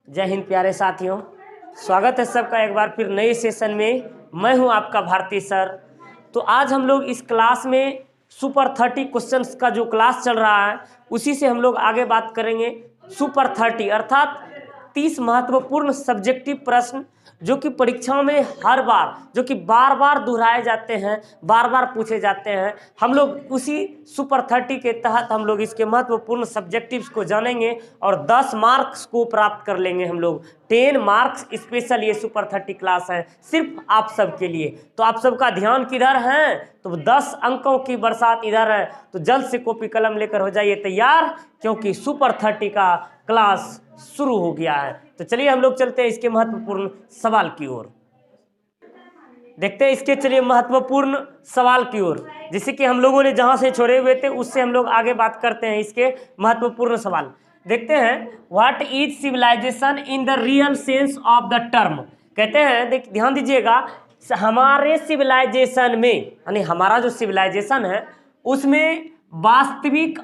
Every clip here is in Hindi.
जय हिंद प्यारे साथियों, स्वागत है सबका एक बार फिर नए सेशन में। मैं हूं आपका भारती सर। तो आज हम लोग इस क्लास में सुपर 30 क्वेश्चंस का जो क्लास चल रहा है उसी से हम लोग आगे बात करेंगे। सुपर 30 अर्थात 30 महत्वपूर्ण सब्जेक्टिव प्रश्न जो कि परीक्षाओं में हर बार जो कि बार बार दोहराए जाते हैं, बार बार पूछे जाते हैं। हम लोग उसी सुपर 30 के तहत हम लोग इसके महत्वपूर्ण सब्जेक्टिव्स को जानेंगे और 10 मार्क्स को प्राप्त कर लेंगे। हम लोग 10 मार्क्स स्पेशल ये सुपर 30 क्लास है सिर्फ आप सब के लिए। तो आप सबका ध्यान किधर है? तो 10 अंकों की बरसात इधर है। तो जल्द से कॉपी कलम लेकर हो जाइए तैयार, क्योंकि सुपर 30 का क्लास शुरू हो गया है। तो चलिए हम लोग चलते हैं इसके महत्वपूर्ण सवाल की ओर। देखते हैं इसके चलिए महत्वपूर्ण सवाल की ओर, जिसे कि हम लोगों ने जहां से छोड़े हुए थे उससे हम लोग आगे बात करते हैं। इसके महत्वपूर्ण सवाल देखते हैं। What is civilisation in the real sense of the term? कहते हैं, ध्यान दीजिएगा, हमारे सिविलाइजेशन में यानी हमारा जो सिविलाइजेशन है उसमें वास्तविक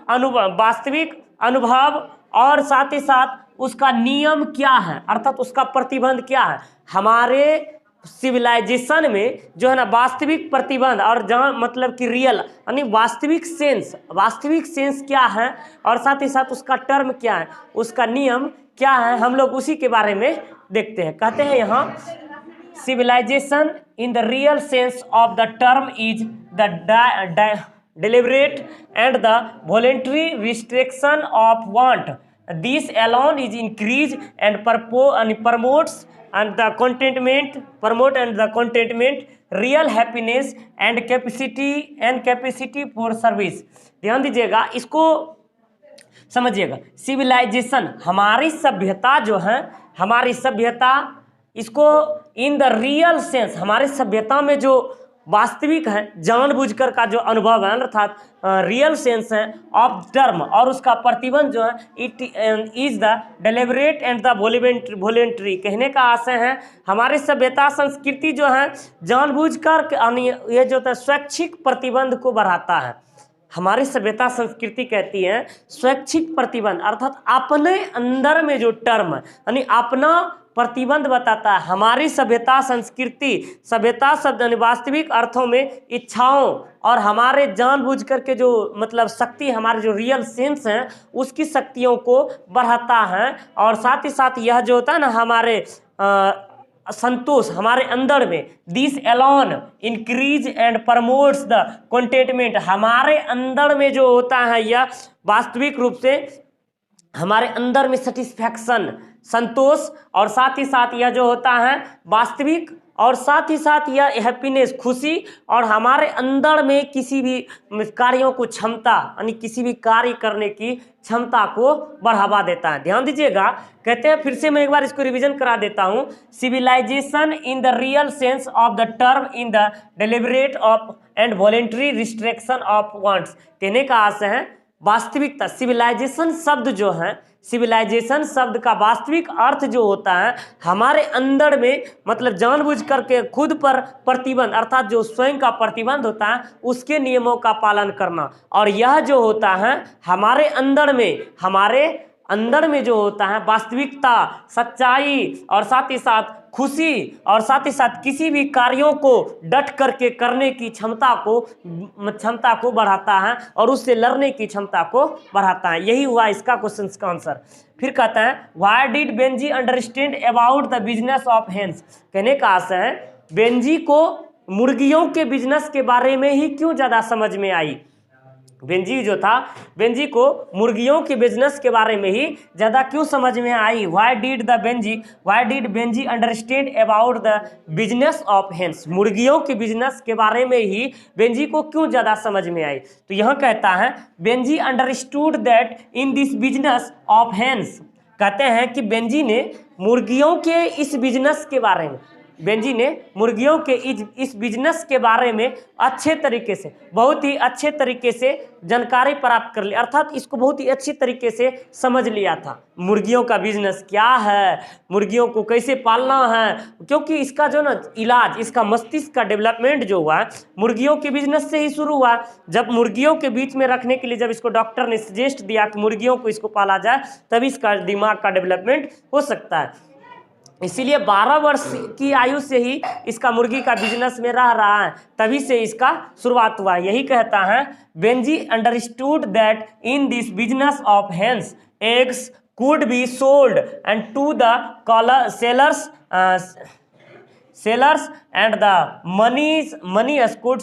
अनुभव और साथ ही साथ उसका नियम क्या है, अर्थात उसका प्रतिबंध क्या है। हमारे सिविलाइजेशन में जो है ना वास्तविक प्रतिबंध और जहाँ मतलब कि रियल यानी वास्तविक सेंस क्या है और साथ ही साथ उसका टर्म क्या है, उसका नियम क्या है, हम लोग उसी के बारे में देखते हैं। कहते हैं यहाँ, civilization in the real sense of the term is the deliberate and the voluntary restriction of want. This alone is increase and promotes and the contentment, real happiness and capacity for service. ध्यान दीजिएगा, इसको समझिएगा। सिविलाइजेशन हमारी सभ्यता जो है, हमारी सभ्यता, इसको इन द रियल सेंस हमारे सभ्यता में जो वास्तविक है, जानबूझकर का जो अनुभव है अर्थात रियल सेंस है ऑफ टर्म और उसका प्रतिबंध जो है, it is the deliberate and the voluntary. कहने का आशय है हमारी सभ्यता संस्कृति जो है जानबूझकर ये जो है स्वैच्छिक प्रतिबंध को बढ़ाता है। हमारी सभ्यता संस्कृति कहती है स्वैच्छिक प्रतिबंध अर्थात अपने अंदर में जो टर्म यानी अपना प्रतिबंध बताता है। हमारी सभ्यता संस्कृति, सभ्यता शब्द वास्तविक अर्थों में इच्छाओं और हमारे जानबूझ करके जो मतलब शक्ति, हमारे जो रियल सेंस है उसकी शक्तियों को बढ़ाता है। और साथ ही साथ यह जो होता है ना हमारे संतोष हमारे अंदर में, this alone increase and promotes the contentment. हमारे अंदर में जो होता है यह वास्तविक रूप से हमारे अंदर में सेटिस्फैक्शन, संतोष और साथ ही साथ यह जो होता है वास्तविक और साथ ही साथ यह हैप्पीनेस, खुशी और हमारे अंदर में किसी भी कार्यों को क्षमता यानी किसी भी कार्य करने की क्षमता को बढ़ावा देता है। ध्यान दीजिएगा, कहते हैं, फिर से मैं एक बार इसको रिवीजन करा देता हूँ। Civilisation in the real sense of the term in the deliberate of and voluntary restriction of wants. कहने का आशय है वास्तविकता। सिविलाइजेशन शब्द जो है, सिविलाइजेशन शब्द का वास्तविक अर्थ जो होता है हमारे अंदर में मतलब जानबूझ करके खुद पर प्रतिबंध अर्थात जो स्वयं का प्रतिबंध होता है उसके नियमों का पालन करना। और यह जो होता है हमारे अंदर में जो होता है वास्तविकता, सच्चाई और साथ ही साथ खुशी और साथ ही साथ किसी भी कार्यों को डट करके करने की क्षमता को बढ़ाता है और उससे लड़ने की क्षमता को बढ़ाता है। यही हुआ इसका क्वेश्चन का आंसर। फिर कहता है, why did Benjy understand about the business of hens? कहने का आशय है बेंजी को मुर्गियों के बिजनेस के बारे में ही क्यों ज़्यादा समझ में आई। बेंजी को मुर्गियों के बिजनेस के बारे में ही ज़्यादा क्यों समझ में आई। Why did Benjy understand about the business of hens? मुर्गियों के बिजनेस के बारे में ही बेंजी को क्यों ज़्यादा समझ में आई। तो यह कहता है Benjy understood that in this business of hens. कहते हैं कि बेंजी ने मुर्गियों के इस बिजनेस के बारे में बेंजी ने मुर्गियों के इस बिजनेस के बारे में अच्छे तरीके से, बहुत ही अच्छे तरीके से जानकारी प्राप्त कर ली, अर्थात इसको बहुत ही अच्छी तरीके से समझ लिया था मुर्गियों का बिजनेस क्या है, मुर्गियों को कैसे पालना है, क्योंकि इसका जो ना इलाज, इसका मस्तिष्क का डेवलपमेंट जो हुआ मुर्गियों के बिजनेस से ही शुरू हुआ। जब मुर्गियों के बीच में रखने के लिए जब इसको डॉक्टर ने सजेस्ट दिया कि मुर्गियों को इसको पाला जाए, तभी इसका दिमाग का डेवलपमेंट हो सकता है। इसीलिए 12 वर्ष की आयु से ही इसका मुर्गी का बिजनेस में रह रहा है, तभी से इसका शुरुआत हुआ। यही कहता है, Benjy understood that in this business of hens eggs could be sold and to the sellers and the money could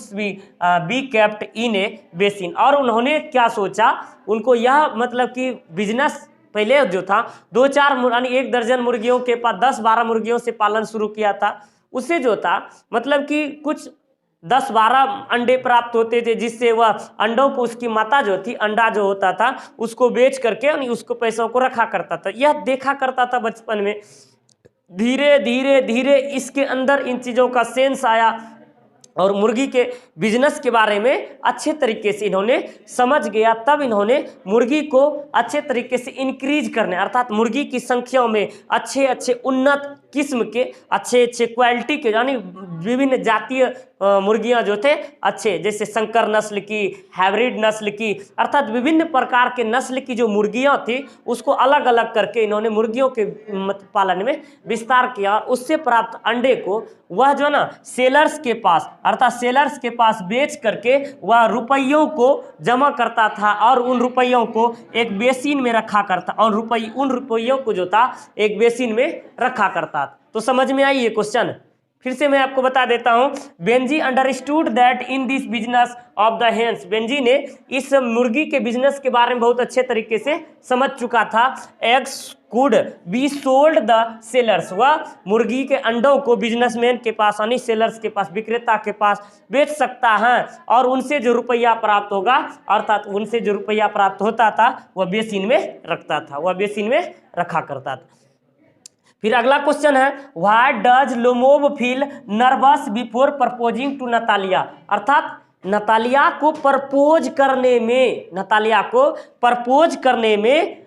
be kept in a basin। और उन्होंने क्या सोचा, उनको यह मतलब कि बिजनेस पहले जो था 2-4 यानी 1 दर्जन मुर्गियों के पास 10-12 मुर्गियों से पालन शुरू किया था। उससे जो था मतलब कि कुछ 10-12 अंडे प्राप्त होते थे, जिससे वह अंडों को, उसकी माता जो थी, अंडा जो होता था उसको बेच करके यानी उसको पैसों को रखा करता था। यह देखा करता था बचपन में। धीरे धीरे धीरे इसके अंदर इन चीज़ों का सेंस आया और मुर्गी के बिजनेस के बारे में अच्छे तरीके से इन्होंने समझ गया। तब इन्होंने मुर्गी को अच्छे तरीके से इंक्रीज करने, अर्थात मुर्गी की संख्याओं में अच्छे अच्छे उन्नत किस्म के, अच्छे अच्छे क्वालिटी के, यानी विभिन्न जातीय मुर्गियां जो थे अच्छे, जैसे संकर नस्ल की, हाइब्रिड नस्ल की, अर्थात विभिन्न प्रकार के नस्ल की जो मुर्गियां थी उसको अलग अलग करके इन्होंने मुर्गियों के पालन में विस्तार किया। और उससे प्राप्त अंडे को वह जो ना सेलर्स के पास, अर्थात सेलर्स के पास बेच करके वह रुपयों को जमा करता था और उन रुपयों को एक बेसिन में रखा करता, और उन रुपयों को जो था एक बेसिन में रखा करता। तो समझ में आई ये क्वेश्चन? फिर से मैं आपको बता देता हूं। Benjy understood that in this business of the hens, Benjy ने इस मुर्गी के बिजनेस के बारे में बहुत अच्छे तरीके से समझ चुका था। Eggs could be sold the sellers, वह मुर्गी के अंडों को बिजनेसमैन के पास यानी सेलर्स के पास, विक्रेता के पास बेच सकता है और उनसे जो रुपया प्राप्त होगा, अर्थात उनसे जो रुपया प्राप्त होता था वह बेसिन में रखता था, वह बेसिन में रखा करता था। फिर अगला क्वेश्चन है, why does Lomov feel nervous before proposing to Natalia, अर्थात नतालिया को प्रपोज करने में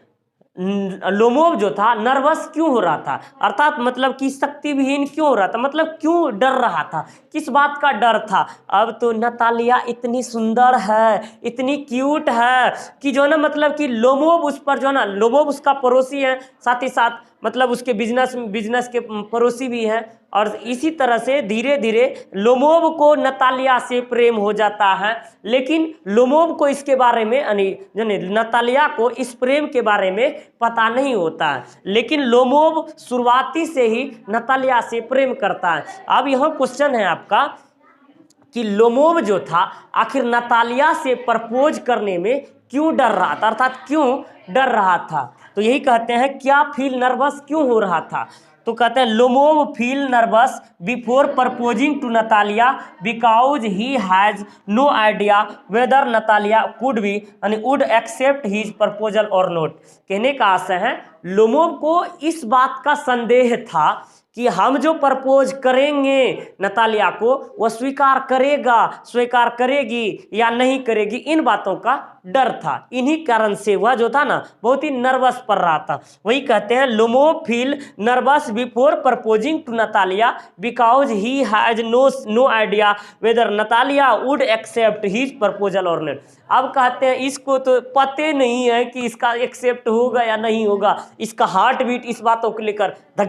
लोमोव जो था नर्वस क्यों हो रहा था, अर्थात मतलब कि शक्तिविहीन क्यों हो रहा था, मतलब क्यों डर रहा था, किस बात का डर था। अब तो नतालिया इतनी सुंदर है, इतनी क्यूट है कि जो ना मतलब कि लोमोव उस पर जो ना, लोमोव उसका पड़ोसी है, साथ ही साथ मतलब उसके बिजनेस के पड़ोसी भी हैं, और इसी तरह से धीरे धीरे लोमोव को नतालिया से प्रेम हो जाता है। लेकिन लोमोव को इसके बारे में यानी नतालिया को इस प्रेम के बारे में पता नहीं होता है, लेकिन लोमोव शुरुआती से ही नतालिया से प्रेम करता है। अब यह क्वेश्चन है आपका कि लोमोव जो था आखिर नतालिया से प्रपोज करने में क्यों डर रहा था, अर्थात क्यों डर रहा था। तो यही कहते हैं, क्या फील नर्वस क्यों हो रहा था, तो कहते हैं Lomov feel nervous before proposing to Natalia because he has no idea whether Natalia could be यानी would accept his proposal or not. कहने का आशय है, लोमोव को इस बात का संदेह था कि हम जो प्रपोज करेंगे नतालिया को, वह स्वीकार करेगी या नहीं करेगी, इन बातों का डर था। इन्हीं कारण से वह जो था ना बहुत ही नर्वस पड़ रहा था। वही कहते हैं, Lomov feel nervous before proposing to Natalia because he has no idea whether Natalia would accept his proposal or not. अब कहते हैं इसको तो पते नहीं है कि इसका एक्सेप्ट होगा या नहीं होगा, इसका हार्ट बीट इस बातों को लेकर धक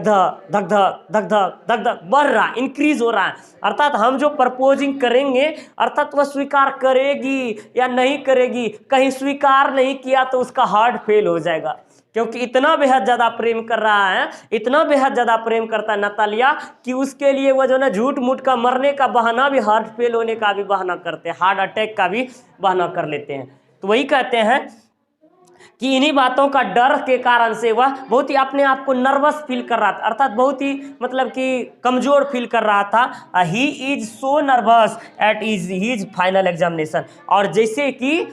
धक बढ़ रहा, इंक्रीज हो रहा है, अर्थात हम जो प्रपोजिंग करेंगे अर्थात वह स्वीकार करेगी या नहीं करेगी, कहीं स्वीकार नहीं किया तो उसका हार्ट फेल हो जाएगा, क्योंकि इतना बेहद ज़्यादा प्रेम कर रहा है, इतना बेहद ज़्यादा प्रेम करता है नतालिया कि उसके लिए वह जो ना झूठ मूठ का मरने का बहाना भी, हार्ट फेल होने का भी बहाना करते हैं, हार्ट अटैक का भी बहाना कर लेते हैं। तो वही कहते हैं कि इन्हीं बातों का डर के कारण से वह बहुत ही अपने आप को नर्वस फील कर रहा था, अर्थात बहुत ही मतलब कि कमज़ोर फील कर रहा था। He is so nervous at his final examination, और जैसे कि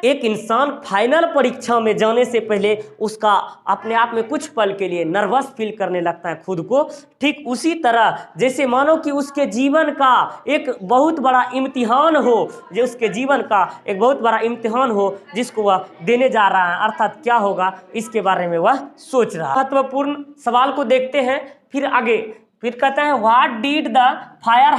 एक इंसान फाइनल परीक्षा में जाने से पहले उसका अपने आप में कुछ पल के लिए नर्वस फील करने लगता है खुद को, ठीक उसी तरह जैसे मानो कि उसके जीवन का एक बहुत बड़ा इम्तिहान हो, जो उसके जीवन का एक बहुत बड़ा इम्तिहान हो जिसको वह देने जा रहा है, अर्थात क्या होगा इसके बारे में वह सोच रहा है। महत्वपूर्ण सवाल को देखते हैं फिर आगे। फिर कहते हैं what did the fire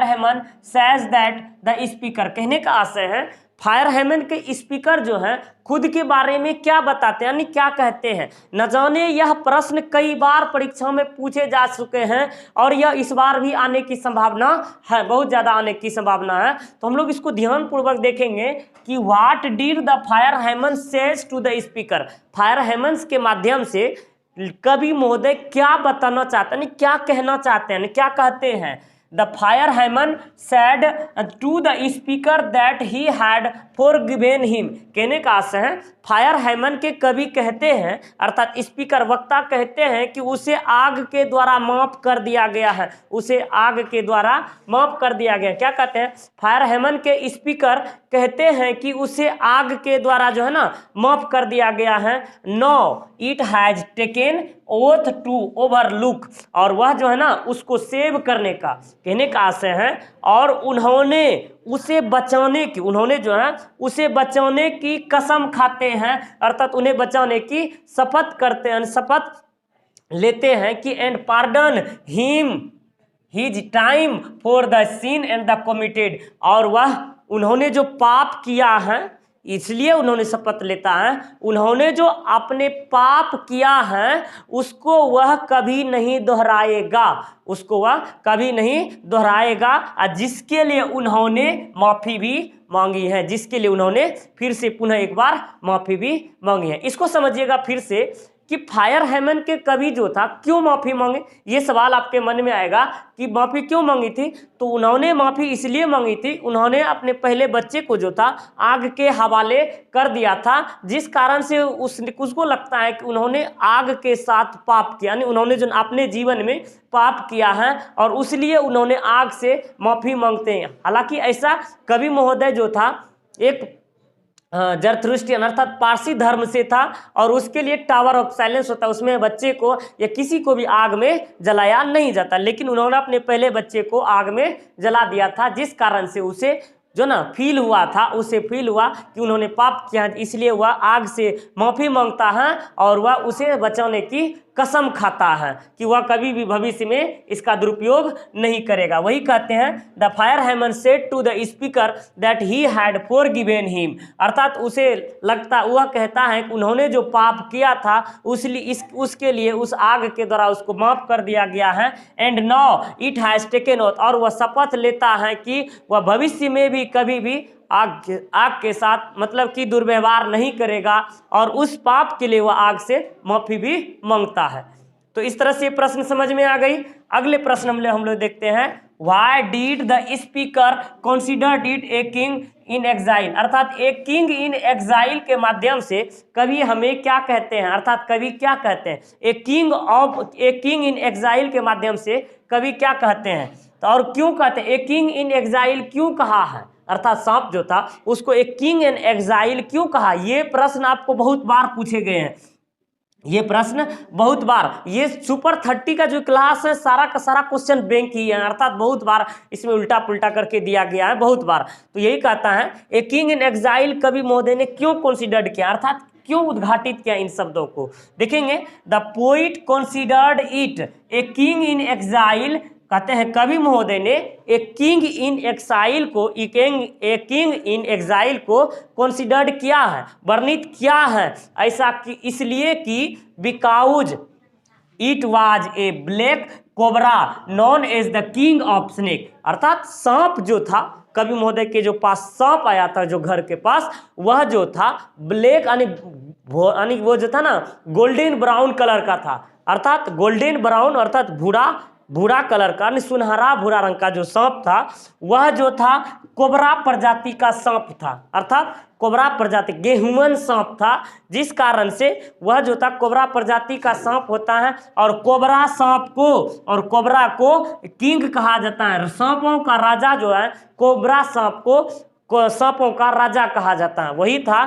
हैमन says that the speaker. कहने का आशय है फायर हैमन के स्पीकर जो हैं खुद के बारे में क्या बताते हैं, यानी क्या कहते हैं। न जाने यह प्रश्न कई बार परीक्षा में पूछे जा चुके हैं और यह इस बार भी आने की संभावना है, बहुत ज़्यादा आने की संभावना है। तो हम लोग इसको ध्यानपूर्वक देखेंगे कि what did the fireman says to the speaker. Firemen के माध्यम से कवि महोदय क्या बताना चाहते हैं, क्या कहना चाहते हैं, क्या कहते हैं। The fireman said to the speaker that he had forgiven him. कहने का आशय है फायर हैमन के कवि कहते हैं, अर्थात स्पीकर वक्ता कहते हैं कि उसे आग के द्वारा माफ कर दिया गया है, उसे आग के द्वारा माफ कर दिया गया। क्या कहते हैं फायर हैमन के स्पीकर कहते हैं कि उसे आग के द्वारा जो है ना माफ कर दिया गया है। No it has taken oath to overlook, और वह जो है ना उसको सेव करने का कहने का आशय है, और उन्होंने उसे बचाने की, उन्होंने जो है उसे बचाने की कसम खाते हैं, अर्थात उन्हें बचाने की शपथ करते हैं, शपथ लेते हैं कि and pardon him his time for the sin and the committed. और वह उन्होंने जो पाप किया है इसलिए उन्होंने शपथ लेता है, उन्होंने जो अपने पाप किया है उसको वह कभी नहीं दोहराएगा, उसको वह कभी नहीं दोहराएगा, और जिसके लिए उन्होंने माफ़ी भी मांगी है, जिसके लिए उन्होंने फिर से पुनः एक बार माफ़ी भी मांगी है। इसको समझिएगा फिर से कि फायर हैमन के कवि जो था क्यों माफ़ी मांगे, ये सवाल आपके मन में आएगा कि माफ़ी क्यों मांगी थी। तो उन्होंने माफ़ी इसलिए मांगी थी, उन्होंने अपने पहले बच्चे को जो था आग के हवाले कर दिया था, जिस कारण से उसको लगता है कि उन्होंने आग के साथ पाप किया, यानी उन्होंने जो अपने जीवन में पाप किया है और उसलिए उन्होंने आग से माफ़ी मांगते हैं। हालांकि ऐसा कवि महोदय जो था एक जरथुस्ट्रियन अर्थात पारसी धर्म से था, और उसके लिए टावर ऑफ साइलेंस होता है, उसमें बच्चे को या किसी को भी आग में जलाया नहीं जाता, लेकिन उन्होंने अपने पहले बच्चे को आग में जला दिया था, जिस कारण से उसे जो ना फील हुआ था, उसे फील हुआ कि उन्होंने पाप किया, इसलिए वह आग से माफ़ी मांगता है और वह उसे बचाने की कसम खाता है कि वह कभी भी भविष्य में इसका दुरुपयोग नहीं करेगा। वही कहते हैं the fireman said to the speaker that he had forgiven him, अर्थात उसे लगता, वह कहता है कि उन्होंने जो पाप किया था उसके लिए उस आग के द्वारा उसको माफ़ कर दिया गया है। And now it has taken oath, और वह शपथ लेता है कि वह भविष्य में भी कभी भी आग के साथ मतलब कि दुर्व्यवहार नहीं करेगा, और उस पाप के लिए वह आग से माफ़ी भी मांगता है। तो इस तरह से प्रश्न समझ में आ गई। अगले प्रश्न हम लोग देखते हैं why did the speaker considered it a king in exile, अर्थात एक किंग इन एग्जाइल के माध्यम से कवि हमें क्या कहते हैं, अर्थात कवि क्या कहते हैं ए किंग इन एग्जाइल के माध्यम से कवि क्या कहते हैं, तो और क्यों कहते हैं ए किंग इन एग्जाइल क्यों कहा है, अर्थात सांप जो था उसको एक किंग इन एग्जाइल क्यों कहा। ये प्रश्न आपको बहुत बार पूछे गए हैं, ये प्रश्न बहुत बार, ये सुपर 30 का जो क्लास है सारा का सारा क्वेश्चन बैंक ही है, अर्थात बहुत बार इसमें उल्टा पुल्टा करके दिया गया है बहुत बार। तो यही कहता है ए किंग इन एग्जाइल कवि महोदय ने क्यों कंसीडर्ड किया, अर्थात क्यों उद्घाटित किया इन शब्दों को। देखेंगे the poet considered it a king in exile, कहते हैं कवि महोदय ने एक किंग इन एक्साइल को एक किंग इन एग्जाइल को कंसीडर्ड किया है, वर्णित किया है, ऐसा कि इसलिए कि because it was a black cobra known as the king of snake, अर्थात सांप जो था कवि महोदय के जो पास सांप आया था जो घर के पास, वह जो था ब्लैक यानी वो जो था ना गोल्डन ब्राउन कलर का था, अर्थात गोल्डन ब्राउन अर्थात भूरा कलर का, सुनहरा भूरा रंग का जो सांप था वह जो था कोबरा प्रजाति का सांप था, अर्थात कोबरा प्रजाति गेहुमन सांप था, जिस कारण से वह जो था कोबरा प्रजाति का सांप होता है। और कोबरा सांप को और कोबरा को किंग कहा जाता है, सांपों का राजा जो है कोबरा सांप को सांपों का राजा कहा जाता है। वही था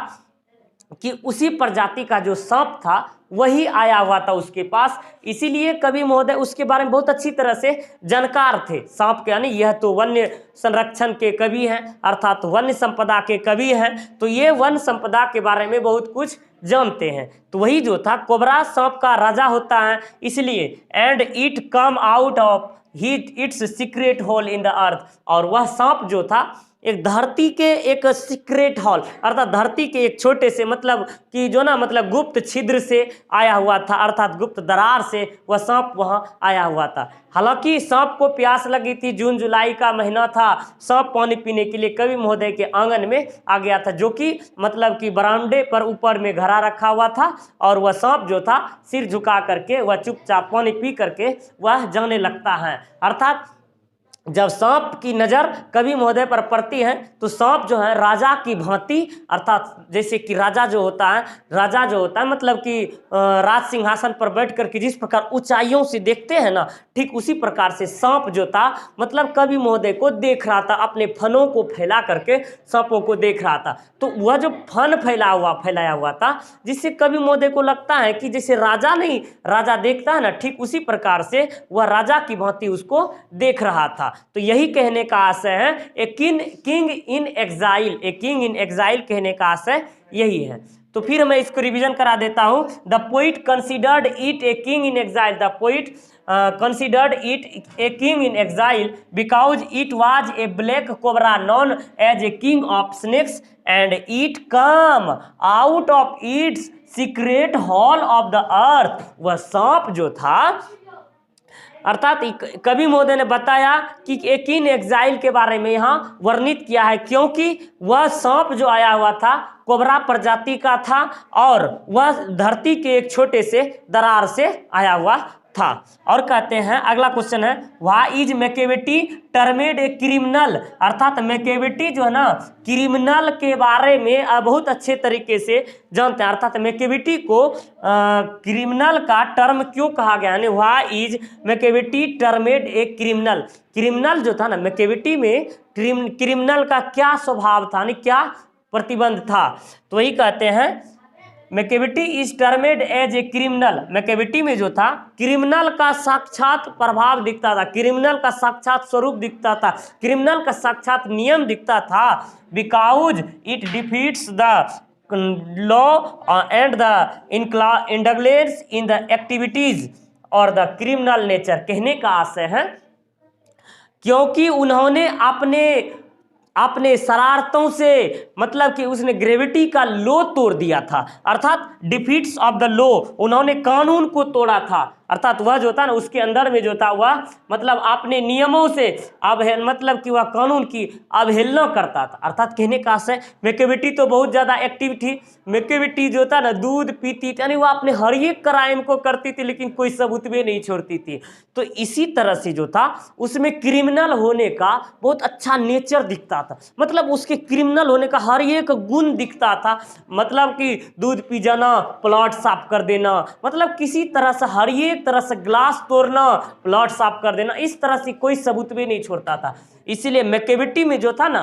कि उसी प्रजाति का जो सांप था वही आया हुआ था उसके पास, इसीलिए कवि महोदय उसके बारे में बहुत अच्छी तरह से जानकार थे। सांप के यानी यह तो वन्य संरक्षण के कवि हैं, अर्थात वन्य संपदा के कवि हैं, तो ये वन संपदा के बारे में बहुत कुछ जानते हैं। तो वही जो था कोबरा सांप का राजा होता है, इसलिए and it come out of its secret hole in the earth, और वह सांप जो था एक धरती के एक सीक्रेट हॉल अर्थात धरती के एक छोटे से मतलब कि जो ना मतलब गुप्त छिद्र से आया हुआ था, अर्थात गुप्त दरार से वह सांप वहां आया हुआ था। हालांकि सांप को प्यास लगी थी, जून जुलाई का महीना था, सांप पानी पीने के लिए कवि महोदय के आंगन में आ गया था, जो कि मतलब कि बरामदे पर ऊपर में घड़ा रखा हुआ था, और वह सांप जो था सिर झुका करके वह चुपचाप पानी पी करके वह जाने लगता है। अर्थात जब सांप की नज़र कवि महोदय पर पड़ती है तो सांप जो है राजा की भांति, अर्थात जैसे कि राजा जो होता है मतलब कि राज सिंहासन पर बैठ कर के जिस प्रकार ऊंचाइयों से देखते हैं ना, ठीक उसी प्रकार से सांप जो था मतलब कवि महोदय को देख रहा था, अपने फनों को फैला करके सांपों को देख रहा था। तो वह जो फन फैलाया हुआ था, जिससे कवि महोदय को लगता है कि जैसे राजा देखता है ना, ठीक उसी प्रकार से वह राजा की भांति उसको देख रहा था। तो यही कहने का आशय है, ए किंग इन एग्जाइल कहने का आशय यही है। तो फिर मैं इसको रिवीजन करा देता हूं। The poet considered it a king in exile, the poet considered it a king in exile because it was a black cobra known as a king of snakes, and it come out of its secret hall of the earth। वह सांप जो था, अर्थात कवि महोदय ने बताया कि एक इन एग्जाइल के बारे में यहाँ वर्णित किया है, क्योंकि वह सांप जो आया हुआ था कोबरा प्रजाति का था, और वह धरती के एक छोटे से दरार से आया हुआ था। और कहते हैं अगला क्वेश्चन है, why is Macavity termed a criminal, अर्थात मैकेविटी जो है ना क्रिमिनल के बारे में बहुत अच्छे तरीके से जानते हैं। अर्थात मैकेविटी को क्रिमिनल का टर्म क्यों कहा गया है, why is Macavity termed a criminal, criminal जो था ना मैकेविटी में क्रिमिनल का क्या स्वभाव था, यानी क्या प्रतिबंध था। तो वही कहते हैं Macavity is termed as a criminal, Macavity में जो था क्रिमिनल का साक्षात प्रभाव दिखता था, क्रिमिनल का साक्षात स्वरूप दिखता था, क्रिमिनल का साक्षात नियम दिखता था, because it defeats the law and the indulgence in the activities और द क्रिमिनल नेचर। कहने का आशय है क्योंकि उन्होंने अपने शरारतों से मतलब कि उसने ग्रेविटी का लॉ तोड़ दिया था, अर्थात डिफीट्स ऑफ द लॉ, उन्होंने कानून को तोड़ा था। अर्थात वह जो था ना उसके अंदर में जो था वह मतलब अपने नियमों से मतलब कि वह कानून की अवहेलना करता था। अर्थात कहने का आशय मैकेविटी तो बहुत ज़्यादा एक्टिव थी, मैकेविटी जो था ना दूध पीती थी, यानी वह अपने हर एक क्राइम को करती थी लेकिन कोई सबूत में नहीं छोड़ती थी। तो इसी तरह से जो था उसमें क्रिमिनल होने का बहुत अच्छा नेचर दिखता था, मतलब उसके क्रिमिनल होने का हर एक गुण दिखता था, मतलब कि दूध पी जाना, प्लॉट साफ कर देना, मतलब किसी तरह से हर एक तरह से ग्लास तोड़ना, प्लॉट साफ कर देना, इस तरह से कोई सबूत भी नहीं छोड़ता था। इसीलिए मैकेविटी में जो था ना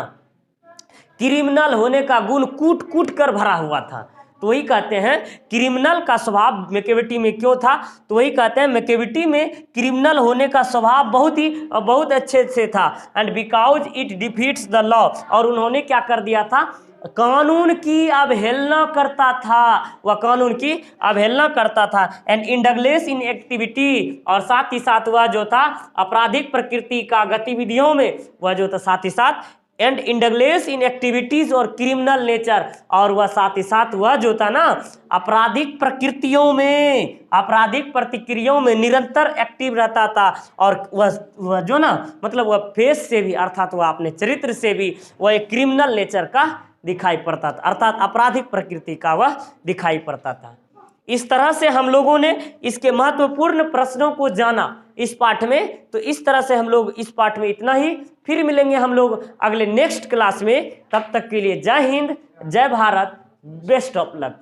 क्रिमिनल होने का गुण कूट कूट कर भरा हुआ था। तो वही कहते हैं क्रिमिनल का स्वभाव मैकेविटी में क्यों था, तो वही कहते हैं मैकेविटी में क्रिमिनल होने का स्वभाव बहुत अच्छे से था, and because it defeats the law, और उन्होंने क्या कर दिया था, कानून की अवहेलना करता था, वह कानून की अवहेलना करता था, एंड इंडगलेस इन एक्टिविटी, और साथ ही साथ वह जो था आपराधिक प्रकृति का गतिविधियों में वह जो था साथ ही साथ, एंड इंडगलेस इन एक्टिविटीज और क्रिमिनल नेचर, और वह साथ ही साथ वह जो था ना आपराधिक प्रकृतियों में आपराधिक प्रतिक्रियाओं में निरंतर एक्टिव रहता था, और वह जो ना मतलब वह फेस से भी अर्थात वह अपने चरित्र से भी वह एक क्रिमिनल नेचर का दिखाई पड़ता था, अर्थात आपराधिक प्रकृति का वह दिखाई पड़ता था। इस तरह से हम लोगों ने इसके महत्वपूर्ण प्रश्नों को जाना इस पाठ में। तो इस तरह से हम लोग इस पाठ में इतना ही, फिर मिलेंगे हम लोग अगले नेक्स्ट क्लास में। तब तक के लिए जय हिंद, जय भारत, बेस्ट ऑफ लक।